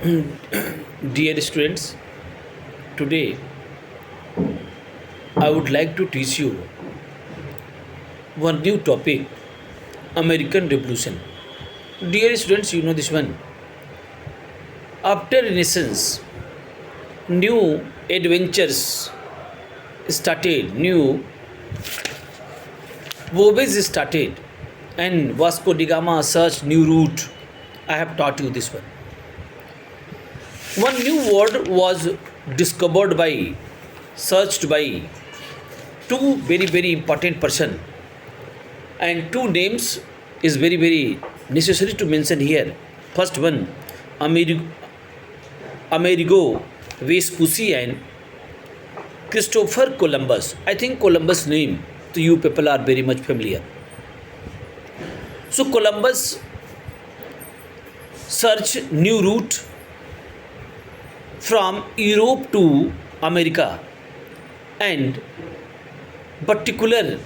Dear students, today I would like to teach you one new topic, American Revolution. Dear students, you know this one. After Renaissance, new adventures started, new voyages started, and Vasco da Gama searched new route. I have taught you this one. One new word was discovered by, searched by two very important person, and two names is very necessary to mention here. First one, Amerigo, Amerigo Vespucci and Christopher Columbus. I think Columbus name to you people are very much familiar. So Columbus searched new route from Europe to America, and particular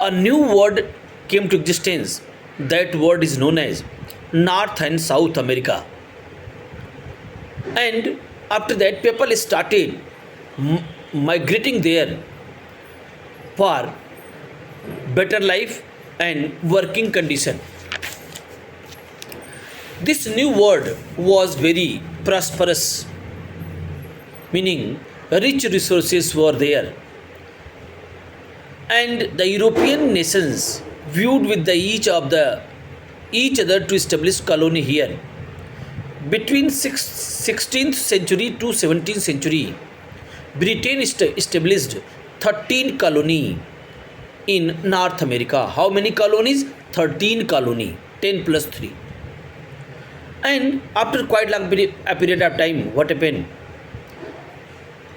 a new word came to existence. That word is known as North and South America. And after that, people started migrating there for better life and working condition. This new world was very prosperous, meaning rich resources were there, and the European nations viewed with each other to establish colony here. Between 16th century to 17th century, Britain established 13 colony in North America. How many colonies? 13 colony, 10 plus 3. And after quite long a period of time, what happened?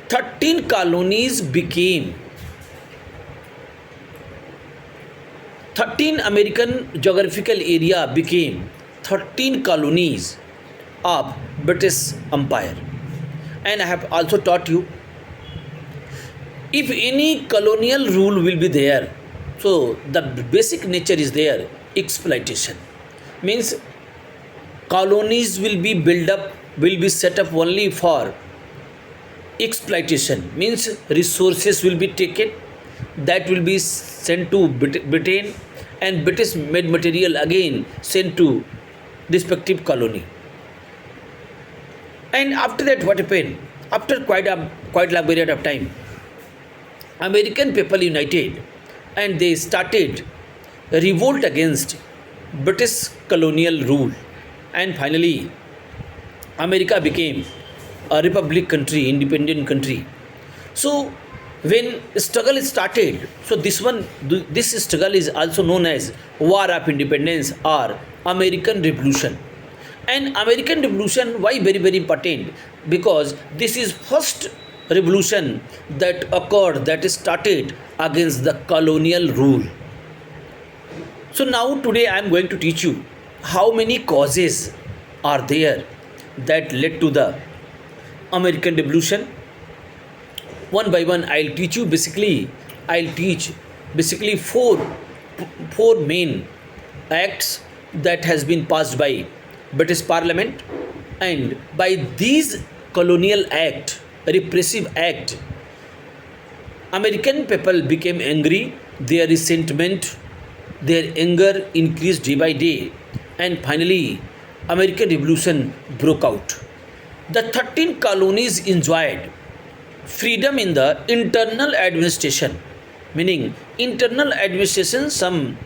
13 colonies became 13 American geographical area became 13 colonies of British Empire. And I have also taught you, if any colonial rule will be there, so the basic nature is there, exploitation. Means colonies will be built up, will be set up only for exploitation. Means resources will be taken, that will be sent to Britain, and British made material again sent to respective colony. And after that, what happened? After quite long period of time, American people united and they started a revolt against British colonial rule, and finally America became a republic country, independent country. So when struggle started, so this struggle is also known as War of Independence or American Revolution. And American Revolution, why very important? Because this is first revolution that occurred, that started against the colonial rule. So now today I am going to teach you how many causes are there that led to the American Revolution. One by one I'll teach you. I'll teach basically four main acts that has been passed by British Parliament, and by these colonial act, repressive act, American people became angry, their resentment, their anger increased day by day, and finally American Revolution broke out. The 13 colonies enjoyed freedom in the internal administration, meaning internal administration, some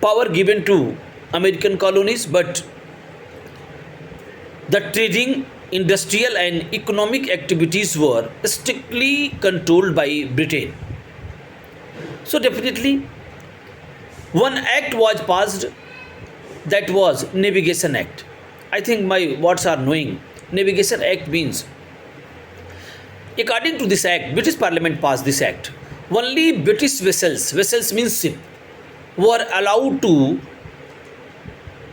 power given to American colonies, but the trading, industrial, and economic activities were strictly controlled by Britain. So, definitely, one act was passed, that was Navigation Act. I think my words are knowing. Navigation Act means, according to this act, British Parliament passed this act. Only British vessels means ship, were allowed to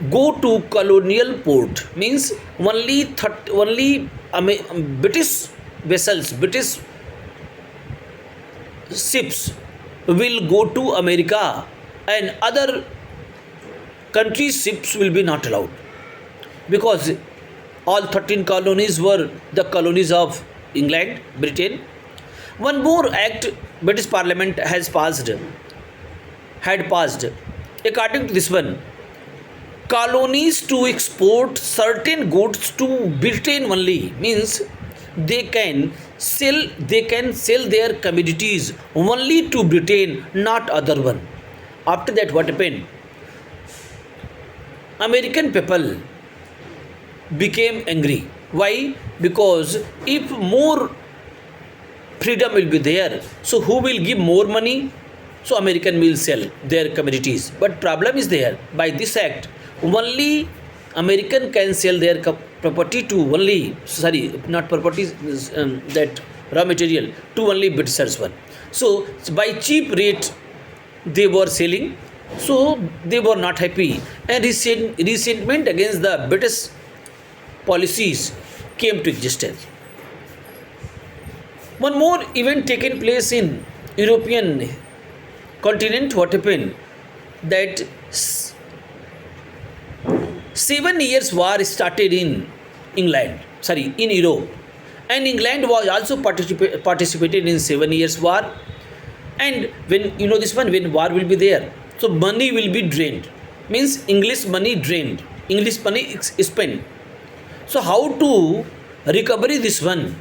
go to colonial port. Means only British vessels, British ships will go to America, and other countries' ships will be not allowed. because all 13 colonies were the colonies of England, Britain. One more act British Parliament had passed. According to this one, colonies to export certain goods to Britain only, means they can sell their commodities only to Britain, not other one. After that, what happened? American people became angry. Why? Because if more freedom will be there, so who will give more money? So American will sell their commodities. But problem is there. By this act, only American can sell their property to only, sorry, not properties, that raw material to only Britishers one. So by cheap rate they were selling, so they were not happy, and resentment against the British policies came to existence. One more event taken place in European continent. What happened? That 7 years war started in in Europe, and England was also participated in 7 years war. And when you know this one, when war will be there, so money will be drained, means English money drained, English money spent. So how to recover this one?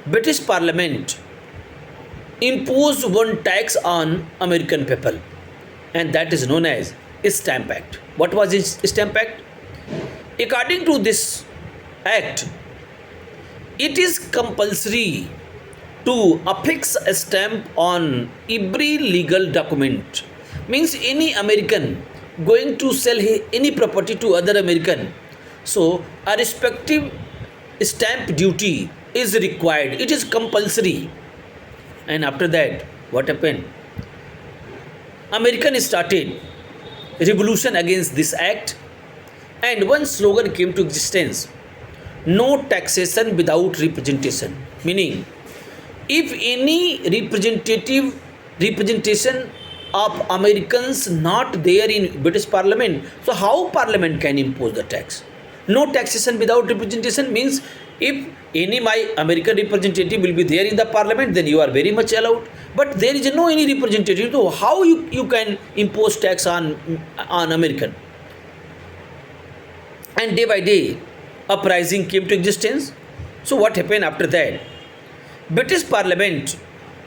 British Parliament imposed one tax on American people, and that is known as Stamp Act. What was this Stamp Act? According to this act, it is compulsory to affix a stamp on every legal document. Means any American going to sell any property to other American, so a respective stamp duty is required. It is compulsory. And after that, what happened? American started revolution against this act, and one slogan came to existence: no taxation without representation. Meaning, if any representation of Americans not there in British Parliament, so how Parliament can impose the tax? No taxation without representation means if any my American representative will be there in the Parliament, then you are very much allowed. But there is no any representative, so how you can impose tax on American? And day by day, uprising came to existence. So what happened after that? British Parliament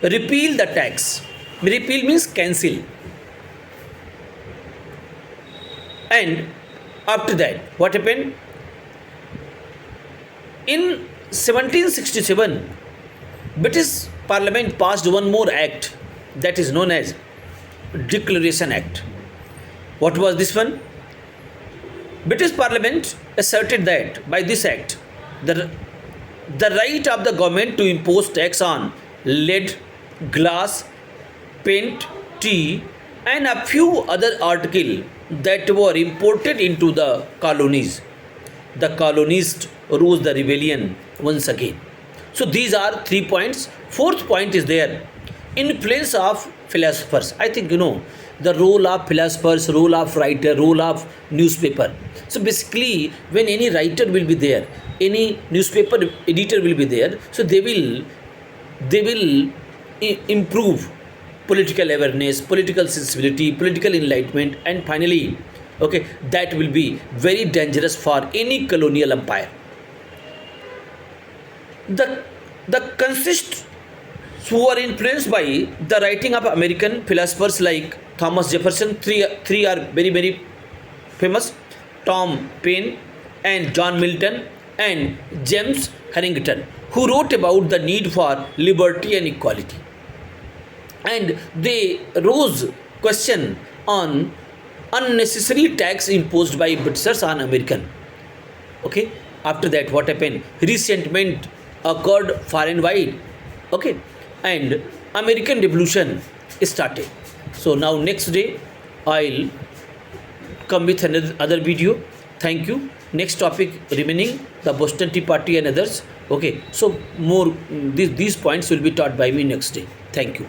repealed the tax. Repeal means cancel. And after that, what happened? In 1767, British Parliament passed one more act, that is known as Declaration Act. What was this one? British Parliament asserted that by this act, the right of the government to impose tax on lead, glass, paint, tea, and a few other articles that were imported into the colonies. The colonists rose the rebellion once again. So these are 3 points. Fourth point is there: influence of philosophers. I think you know the role of philosophers, role of writer, role of newspaper. So basically, when any writer will be there, any newspaper editor will be there, so they will improve political awareness, political sensibility, political enlightenment, and finally, okay, that will be very dangerous for any colonial empire. The consists who are influenced by the writing of American philosophers like Thomas Jefferson. Three are very very famous: Tom Paine and John Milton and James Harrington, who wrote about the need for liberty and equality. And they rose question on unnecessary tax imposed by Britishers on American. Okay. After that, what happened? Resentment occurred far and wide. Okay. And American Revolution started. So now next day I'll come with another video. Thank you. Next topic remaining the Boston Tea Party and others. Okay. So more these points will be taught by me next day. Thank you.